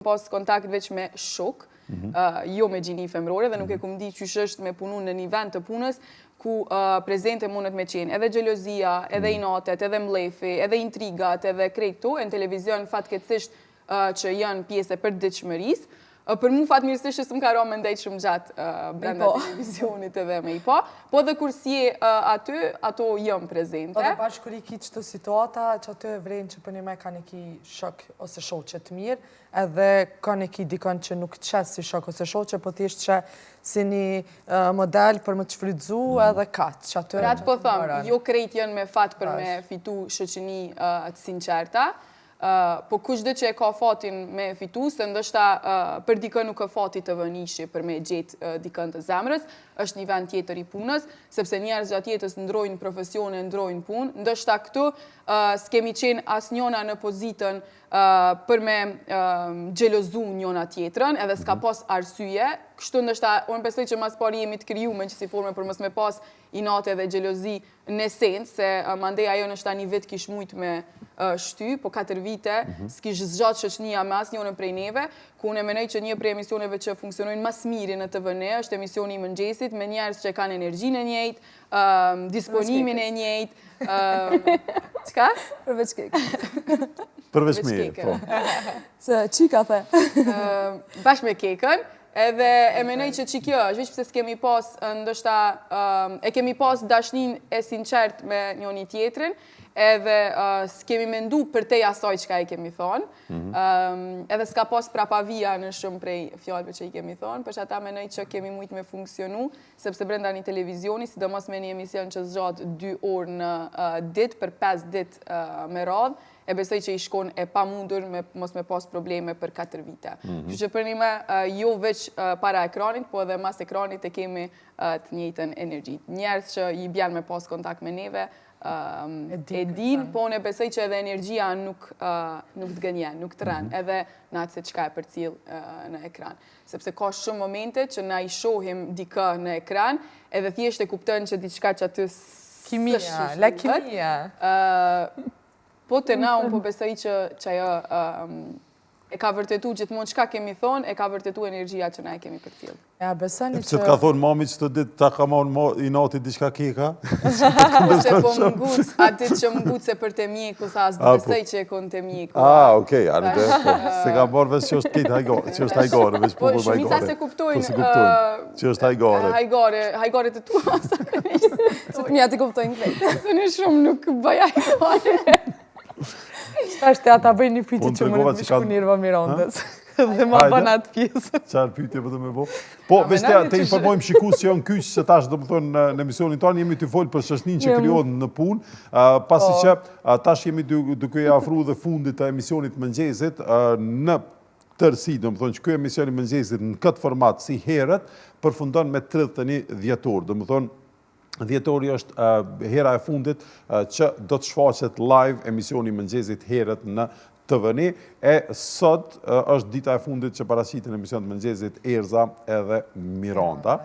pas kontakt veç me shok, jo me gjini femrore, dhe nuk e kum di qysh është me punu në një vend të punës, ku prezente mundet me qenë edhe gjelozia, edhe inatet, edhe mlefi, edhe intrigat, edhe krejto, e në televizion fatkeqësisht që janë pjesë e përditshmërisë. Për mu fatmirësisht që s'm ka ra me ndajt shumë gjatë brenda televizionit edhe me i po dhe kur si aty, ato jam prezente. Po dhe bashkë kur i ki qëto situata, që aty e vrejnë që për një me ka një ki shok ose shoqe të mirë, edhe ka një ki dikon që nuk qesë si shok ose shoqe, po t'ishtë që si një model për më të shfrydzu edhe katë. Për atë po thëmë, jo krejt janë me fat për me fitu shoqëni të sinqerta, po kushdo që e ka fatin me fitu, se ndoshta për dikën nuk ka fati të vënishi për me gjetë dikën të zemrës, është një vend tjetër i punës, sepse njerëz gjatë jetës ndrojnë profesione, ndrojnë punë, ndoshta këtu s'kemi qenë as njona në pozitën për me gjelozu njona tjetrën, edhe s'ka pas arsye, kështu ndoshta, unë besoj që mas pari jemi të kriju me qësi forme për mos me pas inate dhe gjelozi në esencë, se mandej ajo ndoshta një vit kish mujt me shty, po 4 vite, s'kish zgjatë shoqënia me as njone prej neve, ku unë e menoj që një prej emisioneve që funksionojnë mas miri në TVN është emisioni i mëngjesit, me njerëz që kanë energjinë e njëjtë, disponimin e njëjtë, qka? Përveç kekën. Përveç me, po. Se qika the. Bashkë me kekën, edhe e menoj që kjo është, veç pëse s'kemi pas, ndoshta, e kemi pas dashnin e sinqert me njoni tjetrin, edhe s'kemi mendu për te asaj qka i kemi thonë, edhe s'ka pas prapavia në shumë prej fjallëve që i kemi thonë, për që ata menoj që kemi mujt me funksionu, sepse brenda një televizioni, sidomos me një emision që zgjatë 2 orë në ditë, për 5 ditë me radhë, e besoj që i shkon e pa mundur mos me pas probleme për 4 vite. Që për një me, jo veç para ekranit, po edhe mas ekranit e kemi të njëjtën energjit. Njerës që i bjan me pas kontakt me neve, e din, po në besoj që edhe energjia nuk të gënjen, nuk të rën, edhe në atë se qka e për cilë në ekran. Sepse ka shumë momente që na i shohim dikë në ekran, edhe thjesht e kuptën që diçka që aty kimia, la kimia. Po të na, unë po besoj që ajo e ka vërtetu gjithmonë qka kemi thonë, e ka vërtetu energjia që na e kemi për tjilë. Ja, besoni që... Pse t'ka thonë mami që të ditë ta ka marrë i nati diçka keka? Se po mënguc, atit që mënguc se për të mjeku, tha, s'do besoj që e konë të mjeku. Okej, anë dhe, po. Se ka marrë veç që është kitë hajgare, që është hajgare, veç Po, po shumica se kuptojnë... Po se kuptojnë, që është hajgare. Hajgare të tua, sa kërështë. Që të mja të kuptojnë krejtë. Se në shumë nuk bëj hajgare. Shtë e ata bëjnë një pyetje që më në të shku Nirva Mirandës. Dhe ma bëna atë pjesë. Qarë pyetje për të me bo? Po, veç të informojmë shikus që janë kyç që tash do më thonë në emisionin tonë, jemi të folë për shoqëninë që krijohet në punë, pasi që tash jemi duke afru dhe fundit të emisionit mëngjesit, në tërsi, do më thonë që kjo emisioni mëngjesit në këtë format si herët, përfundon me 31 dhjetor, do më thonë dhjetori është hera e fundit që do të shfaqet live emisioni mëngjesit herët në TVN, e sot është dita e fundit që paraqitin emision të mëngjesit Erza edhe Miranda.